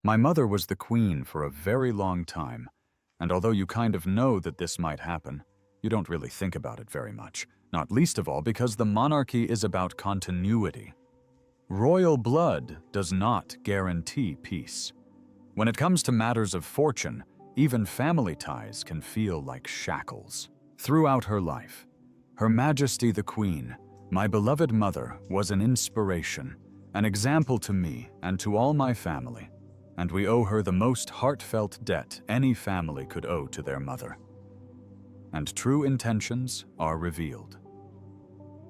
My mother was the queen for a very long time, and although you kind of know that this might happen, you don't really think about it very much, not least of all because the monarchy is about continuity. Royal blood does not guarantee peace. When it comes to matters of fortune, even family ties can feel like shackles. Throughout her life, Her Majesty the Queen, my beloved mother, was an inspiration, an example to me and to all my family, and we owe her the most heartfelt debt any family could owe to their mother. And true intentions are revealed.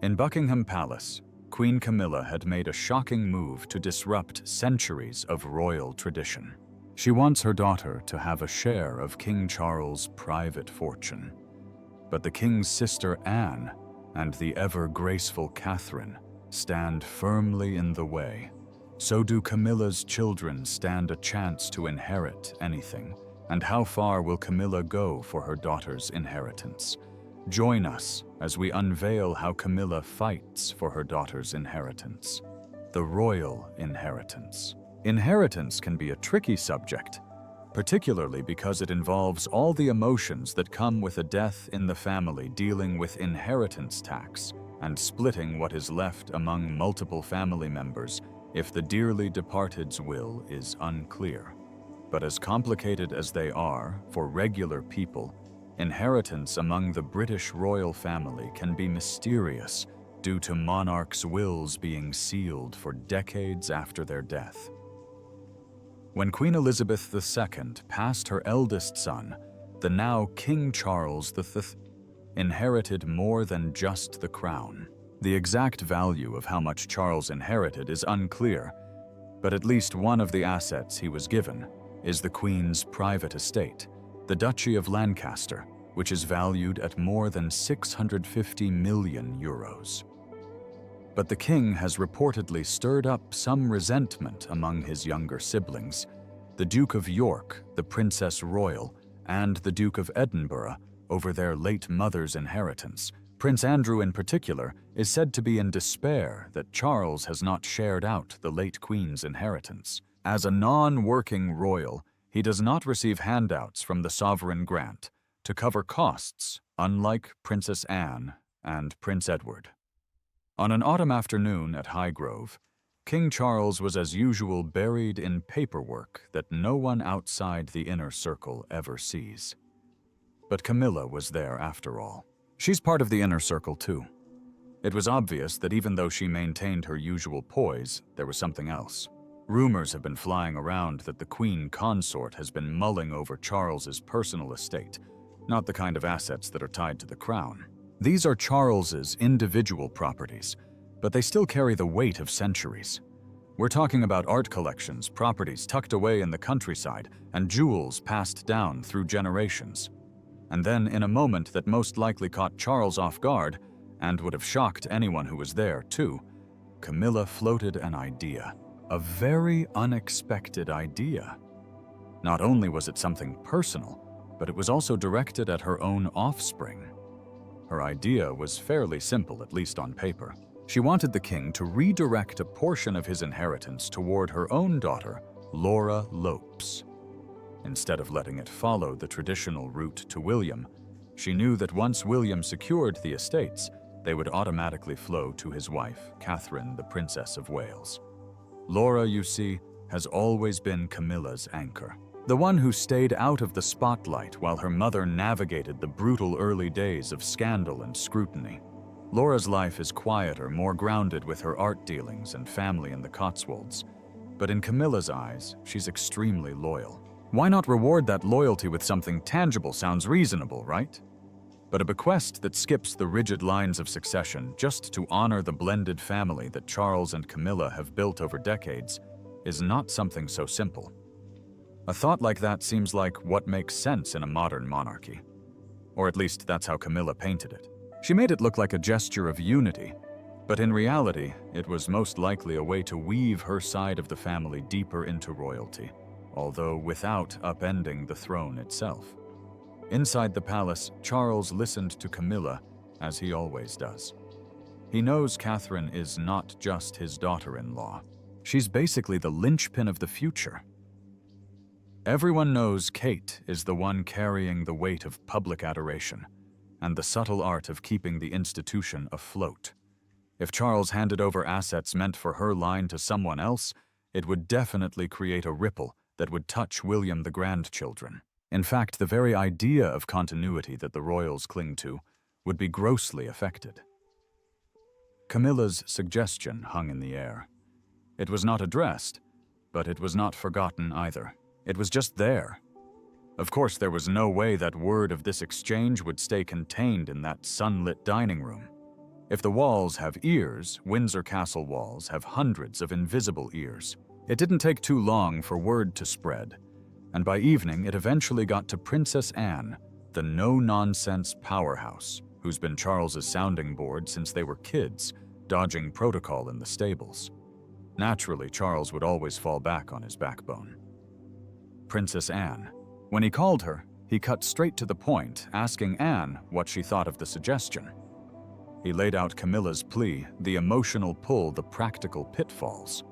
In Buckingham Palace, Queen Camilla had made a shocking move to disrupt centuries of royal tradition. She wants her daughter to have a share of King Charles' private fortune. But the king's sister Anne and the ever-graceful Catherine stand firmly in the way. So do Camilla's children stand a chance to inherit anything? And how far will Camilla go for her daughter's inheritance? Join us as we unveil how Camilla fights for her daughter's inheritance. The royal inheritance. Inheritance can be a tricky subject, particularly because it involves all the emotions that come with a death in the family, dealing with inheritance tax and splitting what is left among multiple family members if the dearly departed's will is unclear. But as complicated as they are for regular people, inheritance among the British royal family can be mysterious due to monarchs' wills being sealed for decades after their death. When Queen Elizabeth II passed her eldest son, the now King Charles III inherited more than just the crown. The exact value of how much Charles inherited is unclear, but at least one of the assets he was given is the Queen's private estate, the Duchy of Lancaster, which is valued at more than 650 million euros. But the king has reportedly stirred up some resentment among his younger siblings. The Duke of York, the Princess Royal, and the Duke of Edinburgh over their late mother's inheritance. Prince Andrew in particular is said to be in despair that Charles has not shared out the late Queen's inheritance. As a non-working royal, he does not receive handouts from the sovereign grant to cover costs, unlike Princess Anne and Prince Edward. On an autumn afternoon at Highgrove, King Charles was as usual buried in paperwork that no one outside the inner circle ever sees. But Camilla was there after all. She's part of the inner circle too. It was obvious that even though she maintained her usual poise, there was something else. Rumors have been flying around that the Queen Consort has been mulling over Charles's personal estate, not the kind of assets that are tied to the crown. These are Charles's individual properties, but they still carry the weight of centuries. We're talking about art collections, properties tucked away in the countryside, and jewels passed down through generations. And then, in a moment that most likely caught Charles off guard, and would have shocked anyone who was there too, Camilla floated an idea. A very unexpected idea. Not only was it something personal, but it was also directed at her own offspring. Her idea was fairly simple, at least on paper. She wanted the king to redirect a portion of his inheritance toward her own daughter, Laura Lopes. Instead of letting it follow the traditional route to William, she knew that once William secured the estates, they would automatically flow to his wife, Catherine, the Princess of Wales. Laura, you see, has always been Camilla's anchor. The one who stayed out of the spotlight while her mother navigated the brutal early days of scandal and scrutiny. Laura's life is quieter, more grounded with her art dealings and family in the Cotswolds. But in Camilla's eyes, she's extremely loyal. Why not reward that loyalty with something tangible? Sounds reasonable, right? But a bequest that skips the rigid lines of succession just to honor the blended family that Charles and Camilla have built over decades is not something so simple. A thought like that seems like what makes sense in a modern monarchy. Or at least that's how Camilla painted it. She made it look like a gesture of unity, but in reality, it was most likely a way to weave her side of the family deeper into royalty, although without upending the throne itself. Inside the palace, Charles listened to Camilla, as he always does. He knows Catherine is not just his daughter-in-law. She's basically the linchpin of the future. Everyone knows Kate is the one carrying the weight of public adoration and the subtle art of keeping the institution afloat. If Charles handed over assets meant for her line to someone else, it would definitely create a ripple that would touch William the grandchildren. In fact, the very idea of continuity that the royals cling to would be grossly affected. Camilla's suggestion hung in the air. It was not addressed, but it was not forgotten either. It was just there. Of course, there was no way that word of this exchange would stay contained in that sunlit dining room. If the walls have ears, Windsor Castle walls have hundreds of invisible ears. It didn't take too long for word to spread, and by evening it eventually got to Princess Anne, the no-nonsense powerhouse, who's been Charles's sounding board since they were kids, dodging protocol in the stables. Naturally, Charles would always fall back on his backbone. Princess Anne. When he called her, he cut straight to the point, asking Anne what she thought of the suggestion. He laid out Camilla's plea, the emotional pull, the practical pitfalls.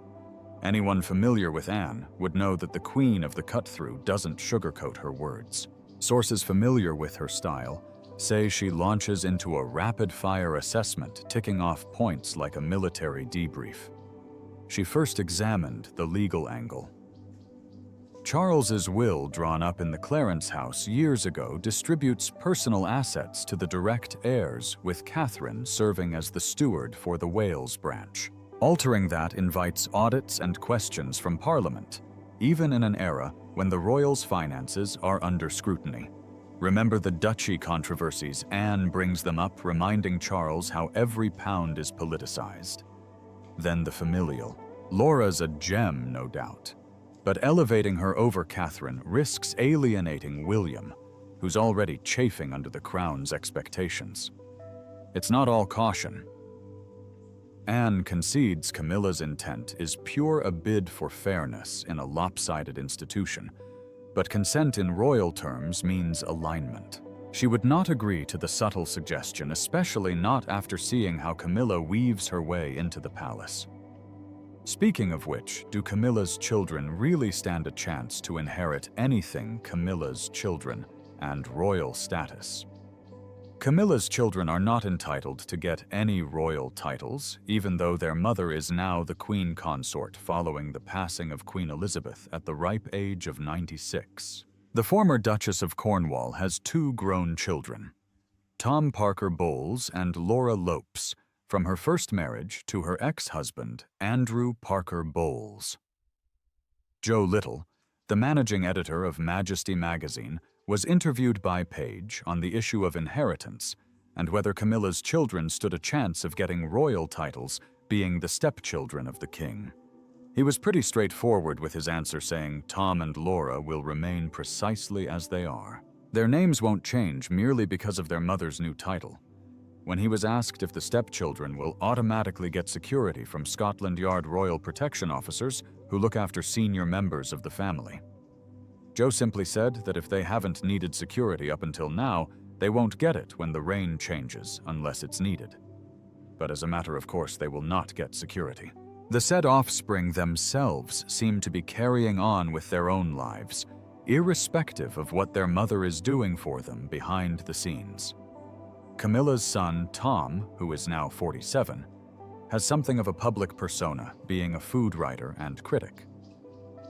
Anyone familiar with Anne would know that the queen of the cut-through doesn't sugarcoat her words. Sources familiar with her style say she launches into a rapid-fire assessment, ticking off points like a military debrief. She first examined the legal angle. Charles's will, drawn up in the Clarence house years ago, distributes personal assets to the direct heirs, with Catherine serving as the steward for the Wales branch. Altering that invites audits and questions from Parliament, even in an era when the royals' finances are under scrutiny. Remember the duchy controversies? Anne brings them up, reminding Charles how every pound is politicized. Then the familial. Laura's a gem, no doubt. But elevating her over Catherine risks alienating William, who's already chafing under the crown's expectations. It's not all caution. Anne concedes Camilla's intent is pure a bid for fairness in a lopsided institution, but consent in royal terms means alignment. She would not agree to the subtle suggestion, especially not after seeing how Camilla weaves her way into the palace. Speaking of which, do Camilla's children really stand a chance to inherit anything Camilla's children and royal status? Camilla's children are not entitled to get any royal titles, even though their mother is now the queen consort following the passing of Queen Elizabeth at the ripe age of 96. The former Duchess of Cornwall has 2 grown children, Tom Parker Bowles and Laura Lopes, from her first marriage to her ex-husband, Andrew Parker Bowles. Joe Little, the managing editor of Majesty magazine, was interviewed by Page on the issue of inheritance and whether Camilla's children stood a chance of getting royal titles, being the stepchildren of the king. He was pretty straightforward with his answer, saying Tom and Laura will remain precisely as they are. Their names won't change merely because of their mother's new title. When he was asked if the stepchildren will automatically get security from Scotland Yard royal protection officers who look after senior members of the family, Joe simply said that if they haven't needed security up until now, they won't get it when the reign changes unless it's needed. But as a matter of course, they will not get security. The said offspring themselves seem to be carrying on with their own lives, irrespective of what their mother is doing for them behind the scenes. Camilla's son, Tom, who is now 47, has something of a public persona, being a food writer and critic.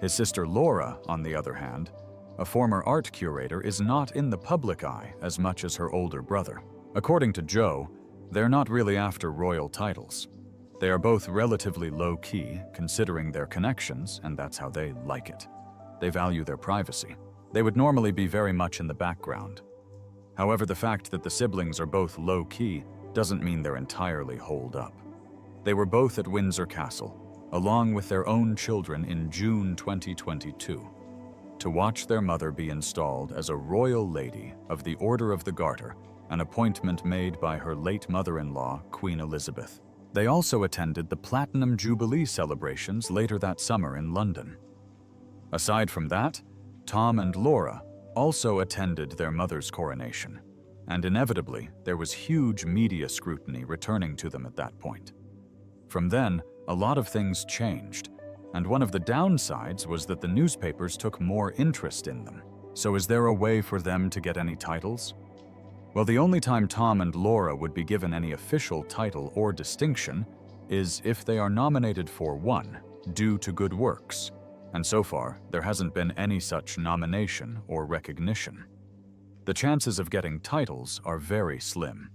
His sister Laura, on the other hand, a former art curator, is not in the public eye as much as her older brother. According to Joe, they're not really after royal titles. They are both relatively low-key, considering their connections, and that's how they like it. They value their privacy. They would normally be very much in the background. However, the fact that the siblings are both low-key doesn't mean they're entirely holed up. They were both at Windsor Castle, along with their own children in June 2022, to watch their mother be installed as a royal lady of the Order of the Garter, an appointment made by her late mother-in-law, Queen Elizabeth. They also attended the Platinum Jubilee celebrations later that summer in London. Aside from that, Tom and Laura also attended their mother's coronation, and inevitably there was huge media scrutiny returning to them at that point. From then, a lot of things changed, And one of the downsides was that the newspapers took more interest in them. So is there a way for them to get any titles? Well, the only time Tom and Laura would be given any official title or distinction is if they are nominated for one, due to good works. And so far, there hasn't been any such nomination or recognition. The chances of getting titles are very slim.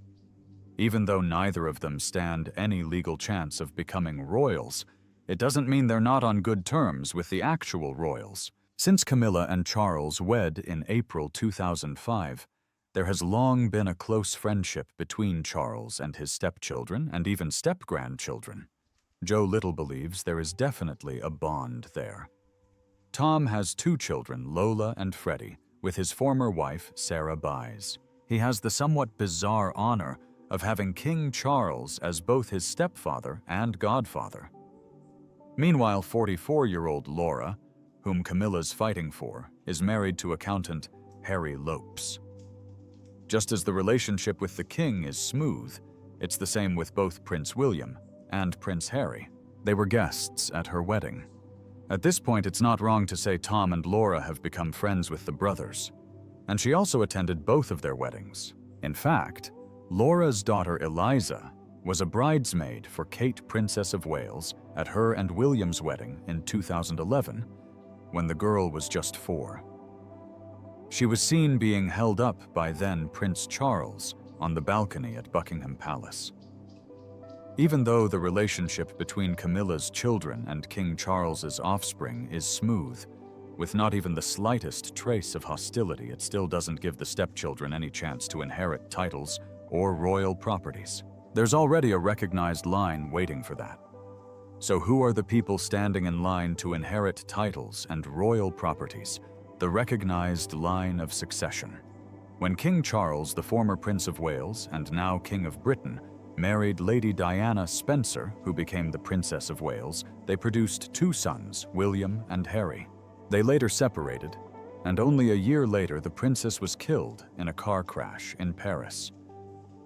Even though neither of them stand any legal chance of becoming royals, it doesn't mean they're not on good terms with the actual royals. Since Camilla and Charles wed in April 2005, there has long been a close friendship between Charles and his stepchildren and even step-grandchildren. Joe Little believes there is definitely a bond there. Tom has 2 children, Lola and Freddie, with his former wife, Sarah Baez. He has the somewhat bizarre honor of having King Charles as both his stepfather and godfather. Meanwhile, 44-year-old Laura, whom Camilla's fighting for, is married to accountant Harry Lopes. Just as the relationship with the king is smooth, it's the same with both Prince William and Prince Harry. They were guests at her wedding. At this point, it's not wrong to say Tom and Laura have become friends with the brothers, and she also attended both of their weddings. In fact, Laura's daughter Eliza was a bridesmaid for Kate, Princess of Wales, at her and William's wedding in 2011, when the girl was just 4. She was seen being held up by then Prince Charles on the balcony at Buckingham Palace. Even though the relationship between Camilla's children and King Charles's offspring is smooth, with not even the slightest trace of hostility, it still doesn't give the stepchildren any chance to inherit titles or royal properties. There's already a recognized line waiting for that. So who are the people standing in line to inherit titles and royal properties? The recognized line of succession. When King Charles, the former Prince of Wales and now King of Britain, married Lady Diana Spencer, who became the Princess of Wales, they produced 2 sons, William and Harry. They later separated, and only a year later the princess was killed in a car crash in Paris.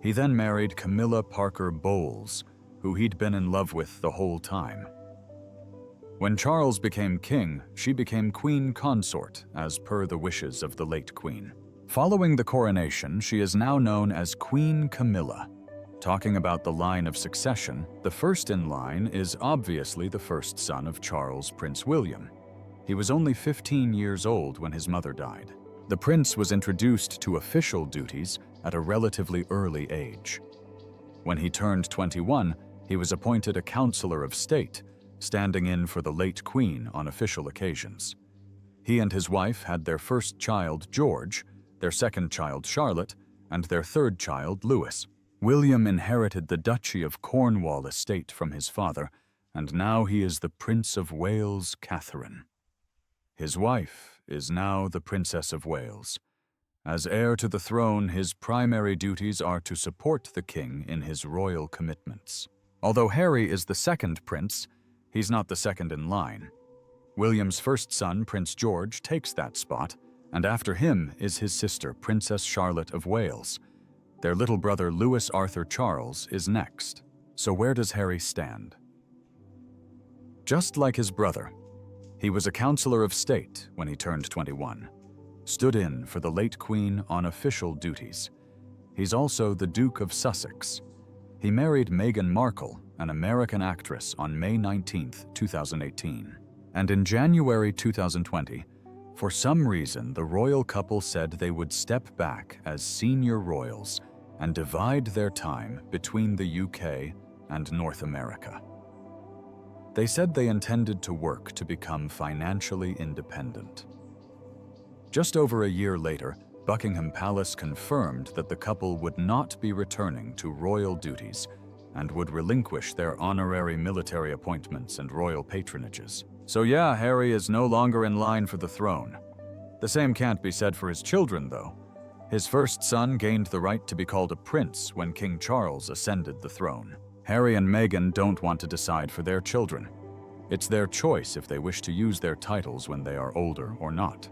He then married Camilla Parker Bowles, who he'd been in love with the whole time. When Charles became king, she became queen consort, as per the wishes of the late queen. Following the coronation, she is now known as Queen Camilla. Talking about the line of succession, the first in line is obviously the first son of Charles, Prince William. He was only 15 years old when his mother died. The prince was introduced to official duties at a relatively early age. When he turned 21, he was appointed a counselor of state, standing in for the late queen on official occasions. He and his wife had their first child, George, their second child, Charlotte, and their third child, Louis. William inherited the Duchy of Cornwall estate from his father, and now he is the Prince of Wales, Catherine. His wife is now the Princess of Wales. As heir to the throne, his primary duties are to support the king in his royal commitments. Although Harry is the second prince, he's not the second in line. William's first son, Prince George, takes that spot, and after him is his sister, Princess Charlotte of Wales. Their little brother, Louis Arthur Charles, is next. So where does Harry stand? Just like his brother, he was a counselor of state when he turned 21, stood in for the late queen on official duties. He's also the Duke of Sussex. He married Meghan Markle, an American actress, on May 19, 2018. And in January 2020, for some reason, the royal couple said they would step back as senior royals and divide their time between the UK and North America. They said they intended to work to become financially independent. Just over a year later, Buckingham Palace confirmed that the couple would not be returning to royal duties and would relinquish their honorary military appointments and royal patronages. So yeah, Harry is no longer in line for the throne. The same can't be said for his children, though. His first son gained the right to be called a prince when King Charles ascended the throne. Harry and Meghan don't want to decide for their children. It's their choice if they wish to use their titles when they are older or not.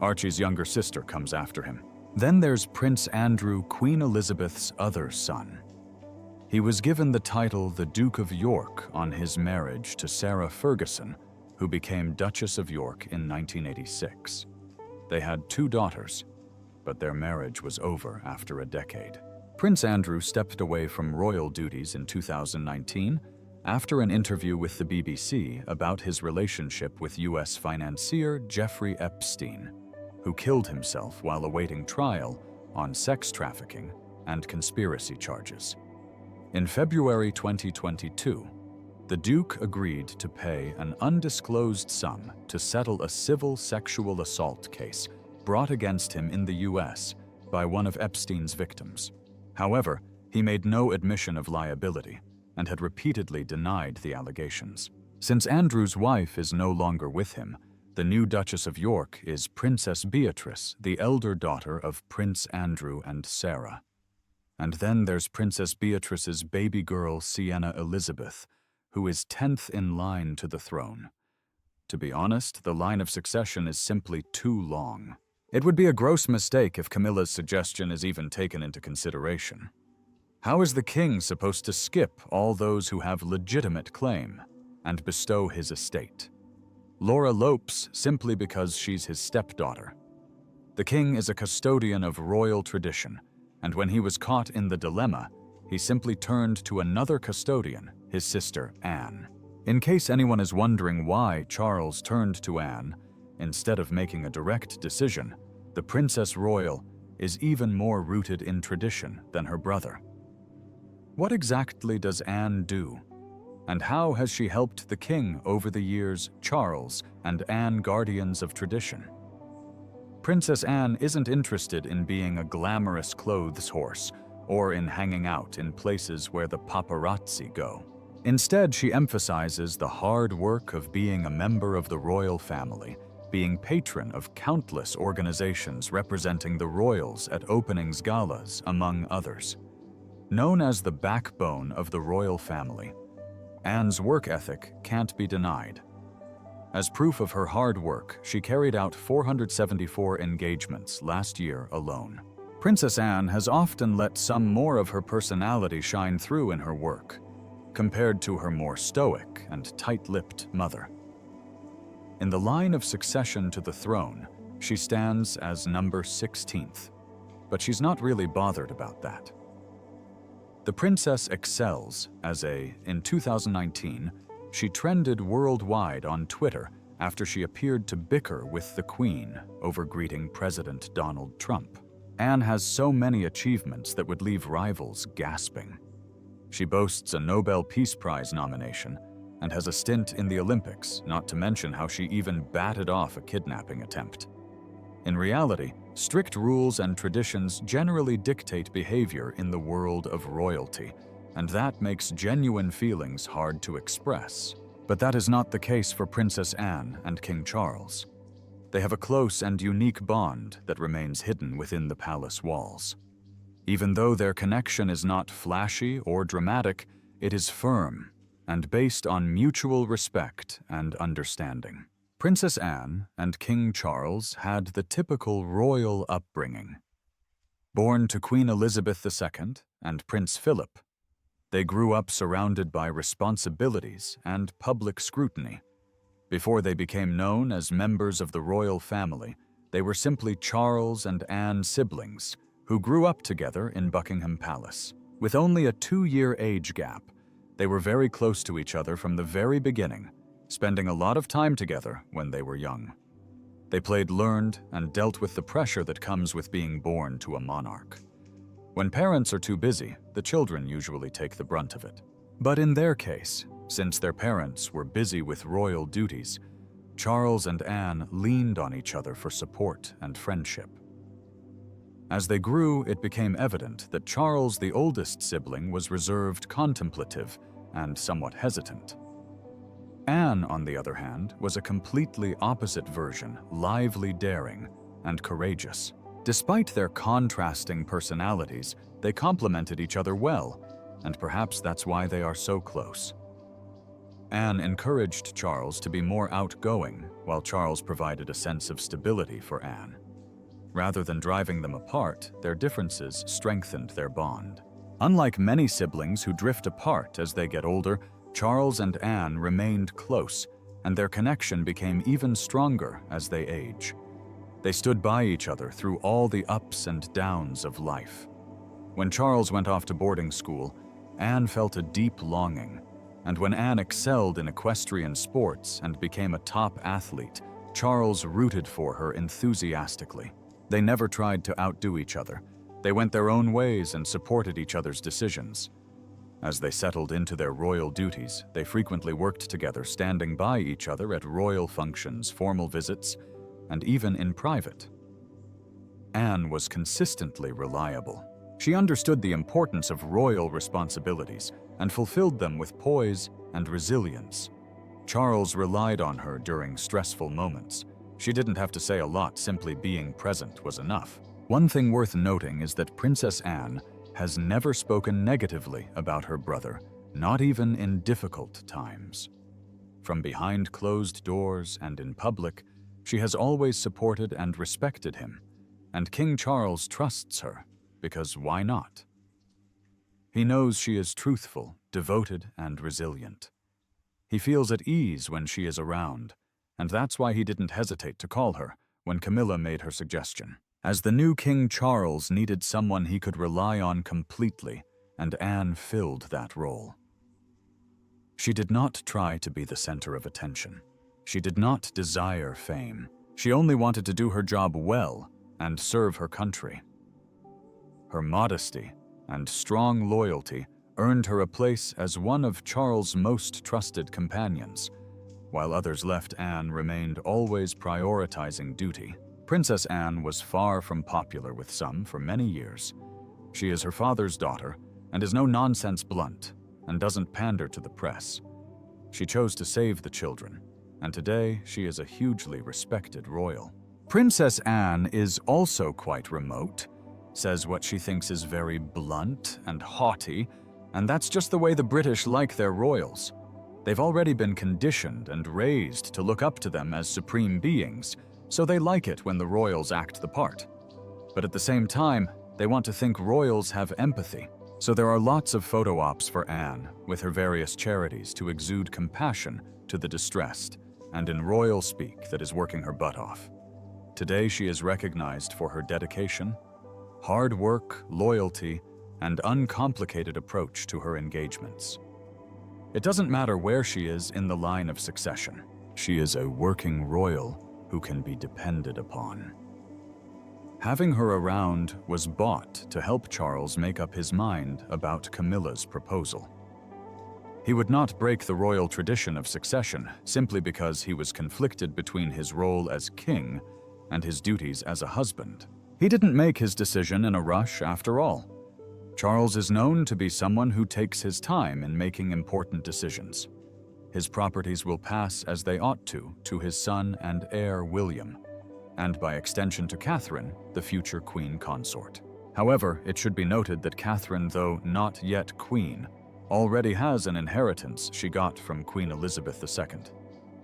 Archie's younger sister comes after him. Then there's Prince Andrew, Queen Elizabeth's other son. He was given the title the Duke of York on his marriage to Sarah Ferguson, who became Duchess of York in 1986. They had 2 daughters, but their marriage was over after a decade. Prince Andrew stepped away from royal duties in 2019 after an interview with the BBC about his relationship with U.S. financier Jeffrey Epstein, who killed himself while awaiting trial on sex trafficking and conspiracy charges. In February 2022, the Duke agreed to pay an undisclosed sum to settle a civil sexual assault case brought against him in the U.S. by one of Epstein's victims. However, he made no admission of liability and had repeatedly denied the allegations. Since Andrew's wife is no longer with him, the new Duchess of York is Princess Beatrice, the elder daughter of Prince Andrew and Sarah. And then there's Princess Beatrice's baby girl, Sienna Elizabeth, who is 10th in line to the throne. To be honest, the line of succession is simply too long. It would be a gross mistake if Camilla's suggestion is even taken into consideration. How is the king supposed to skip all those who have legitimate claim and bestow his estate? Laura Lopes simply because she's his stepdaughter. The king is a custodian of royal tradition, and when he was caught in the dilemma, he simply turned to another custodian, his sister Anne. In case anyone is wondering why Charles turned to Anne, instead of making a direct decision, the Princess Royal is even more rooted in tradition than her brother. What exactly does Anne do? And how has she helped the king over the years, Charles and Anne guardians of tradition? Princess Anne isn't interested in being a glamorous clothes horse or in hanging out in places where the paparazzi go. Instead, she emphasizes the hard work of being a member of the royal family, being patron of countless organizations representing the royals at openings galas, among others. Known as the backbone of the royal family, Anne's work ethic can't be denied. As proof of her hard work, she carried out 474 engagements last year alone. Princess Anne has often let some more of her personality shine through in her work, compared to her more stoic and tight-lipped mother. In the line of succession to the throne, she stands as number 16th, but she's not really bothered about that. The princess excels in 2019, she trended worldwide on Twitter after she appeared to bicker with the Queen over greeting President Donald Trump. Anne has so many achievements that would leave rivals gasping. She boasts a Nobel Peace Prize nomination and has a stint in the Olympics, not to mention how she even batted off a kidnapping attempt. In reality, strict rules and traditions generally dictate behavior in the world of royalty, and that makes genuine feelings hard to express. But that is not the case for Princess Anne and King Charles. They have a close and unique bond that remains hidden within the palace walls. Even though their connection is not flashy or dramatic, it is firm and based on mutual respect and understanding. Princess Anne and King Charles had the typical royal upbringing. Born to Queen Elizabeth II and Prince Philip, they grew up surrounded by responsibilities and public scrutiny. Before they became known as members of the royal family, they were simply Charles and Anne siblings who grew up together in Buckingham Palace. With only a 2-year age gap, they were very close to each other from the very beginning, spending a lot of time together when they were young. They played learned and dealt with the pressure that comes with being born to a monarch. When parents are too busy, the children usually take the brunt of it. But in their case, since their parents were busy with royal duties, Charles and Anne leaned on each other for support and friendship. As they grew, it became evident that Charles, the oldest sibling, was reserved, contemplative, and somewhat hesitant. Anne, on the other hand, was a completely opposite version, lively, daring, and courageous. Despite their contrasting personalities, they complemented each other well, and perhaps that's why they are so close. Anne encouraged Charles to be more outgoing, while Charles provided a sense of stability for Anne. Rather than driving them apart, their differences strengthened their bond. Unlike many siblings who drift apart as they get older, Charles and Anne remained close, and their connection became even stronger as they age. They stood by each other through all the ups and downs of life. When Charles went off to boarding school, Anne felt a deep longing, and when Anne excelled in equestrian sports and became a top athlete, Charles rooted for her enthusiastically. They never tried to outdo each other. They went their own ways and supported each other's decisions. As they settled into their royal duties, they frequently worked together, standing by each other at royal functions, formal visits, and even in private. Anne was consistently reliable. She understood the importance of royal responsibilities and fulfilled them with poise and resilience. Charles relied on her during stressful moments. She didn't have to say a lot, simply being present was enough. One thing worth noting is that Princess Anne has never spoken negatively about her brother, not even in difficult times. From behind closed doors and in public, she has always supported and respected him, and King Charles trusts her, because why not? He knows she is truthful, devoted, and resilient. He feels at ease when she is around, and that's why he didn't hesitate to call her when Camilla made her suggestion. As the new King Charles needed someone he could rely on completely, and Anne filled that role. She did not try to be the center of attention. She did not desire fame. She only wanted to do her job well and serve her country. Her modesty and strong loyalty earned her a place as one of Charles' most trusted companions, while others left. Anne remained always prioritizing duty. Princess Anne was far from popular with some for many years. She is her father's daughter and is no nonsense blunt and doesn't pander to the press. She chose to save the children, and today she is a hugely respected royal. Princess Anne is also quite remote, says what she thinks is very blunt and haughty, and that's just the way the British like their royals. They've already been conditioned and raised to look up to them as supreme beings, so they like it when the royals act the part. But at the same time, they want to think royals have empathy. So there are lots of photo ops for Anne with her various charities to exude compassion to the distressed, and in royal speak that is working her butt off. Today she is recognized for her dedication, hard work, loyalty, and uncomplicated approach to her engagements. It doesn't matter where she is in the line of succession. She is a working royal who can be depended upon. Having her around was bought to help Charles make up his mind about Camilla's proposal. He would not break the royal tradition of succession simply because he was conflicted between his role as king and his duties as a husband. He didn't make his decision in a rush after all. Charles is known to be someone who takes his time in making important decisions. His properties will pass as they ought to his son and heir William, and by extension to Catherine, the future queen consort. However, it should be noted that Catherine, though not yet queen, already has an inheritance she got from Queen Elizabeth II.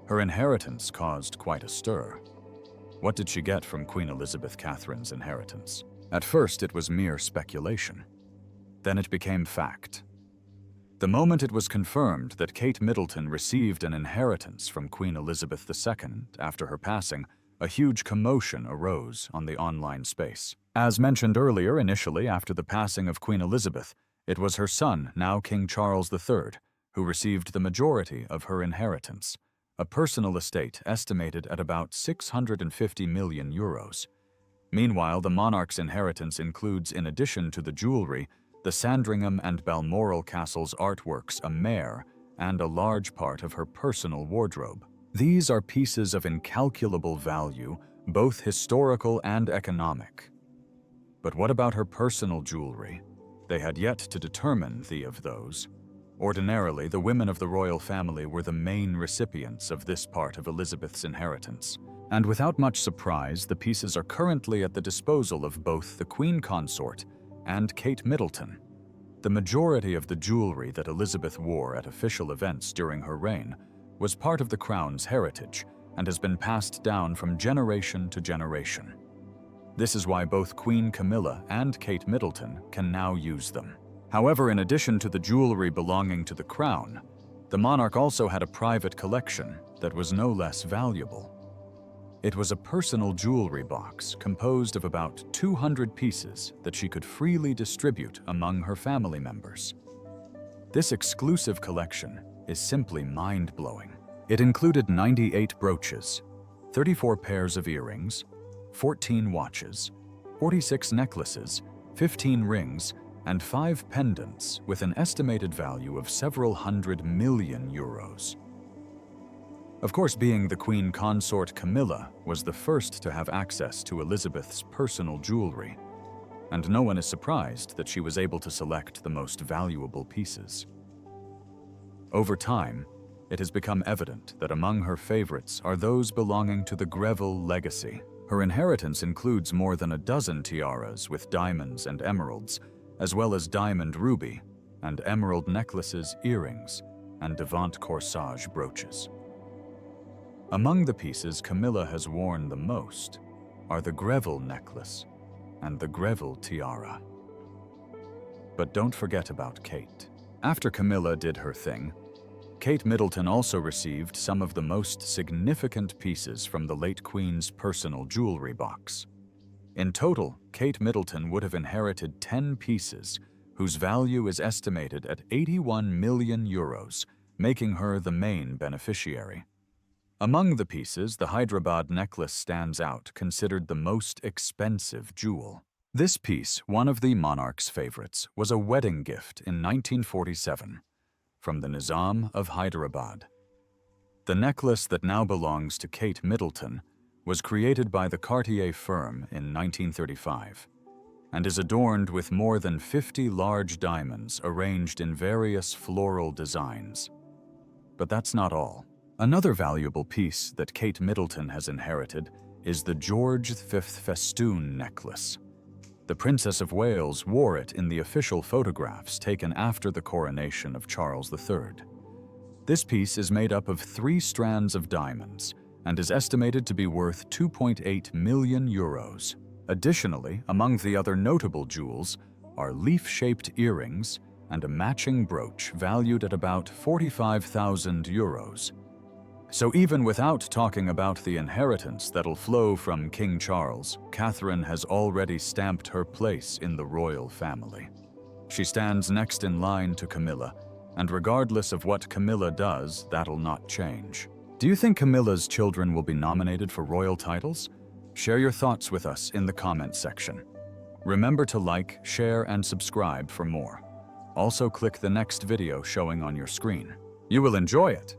Her inheritance caused quite a stir. What did she get from Queen Elizabeth Catherine's inheritance? At first, it was mere speculation. Then it became fact. The moment it was confirmed that Kate Middleton received an inheritance from Queen Elizabeth II after her passing, a huge commotion arose on the online space. As mentioned earlier, initially after the passing of Queen Elizabeth, it was her son, now King Charles III, who received the majority of her inheritance, a personal estate estimated at about 650 million euros. Meanwhile, the monarch's inheritance includes, in addition to the jewelry, the Sandringham and Balmoral castles' artworks, a mare, and a large part of her personal wardrobe. These are pieces of incalculable value, both historical and economic. But what about her personal jewelry? They had yet to determine of those. Ordinarily, the women of the royal family were the main recipients of this part of Elizabeth's inheritance. And without much surprise, the pieces are currently at the disposal of both the Queen Consort and Kate Middleton. The majority of the jewelry that Elizabeth wore at official events during her reign was part of the crown's heritage and has been passed down from generation to generation. This is why both Queen Camilla and Kate Middleton can now use them. However, in addition to the jewelry belonging to the crown, the monarch also had a private collection that was no less valuable. It was a personal jewelry box composed of about 200 pieces that she could freely distribute among her family members. This exclusive collection is simply mind-blowing. It included 98 brooches, 34 pairs of earrings, 14 watches, 46 necklaces, 15 rings, and 5 pendants with an estimated value of several hundred million euros. Of course, being the Queen Consort, Camilla was the first to have access to Elizabeth's personal jewelry, and no one is surprised that she was able to select the most valuable pieces. Over time, it has become evident that among her favorites are those belonging to the Greville legacy. Her inheritance includes more than a dozen tiaras with diamonds and emeralds, as well as diamond ruby and emerald necklaces, earrings, and Devant corsage brooches. Among the pieces Camilla has worn the most are the Greville necklace and the Greville tiara. But don't forget about Kate. After Camilla did her thing, Kate Middleton also received some of the most significant pieces from the late Queen's personal jewelry box. In total, Kate Middleton would have inherited 10 pieces, whose value is estimated at 81 million euros, making her the main beneficiary. Among the pieces, the Hyderabad necklace stands out, considered the most expensive jewel. This piece, one of the monarch's favorites, was a wedding gift in 1947 from the Nizam of Hyderabad. The necklace that now belongs to Kate Middleton was created by the Cartier firm in 1935 and is adorned with more than 50 large diamonds arranged in various floral designs. But that's not all. Another valuable piece that Kate Middleton has inherited is the George V festoon necklace. The Princess of Wales wore it in the official photographs taken after the coronation of Charles III. This piece is made up of 3 strands of diamonds and is estimated to be worth 2.8 million euros. Additionally, among the other notable jewels are leaf-shaped earrings and a matching brooch valued at about 45,000 euros. So even without talking about the inheritance that'll flow from King Charles, Catherine has already stamped her place in the royal family. She stands next in line to Camilla, and regardless of what Camilla does, that'll not change. Do you think Camilla's children will be nominated for royal titles? Share your thoughts with us in the comments section. Remember to like, share, and subscribe for more. Also click the next video showing on your screen. You will enjoy it!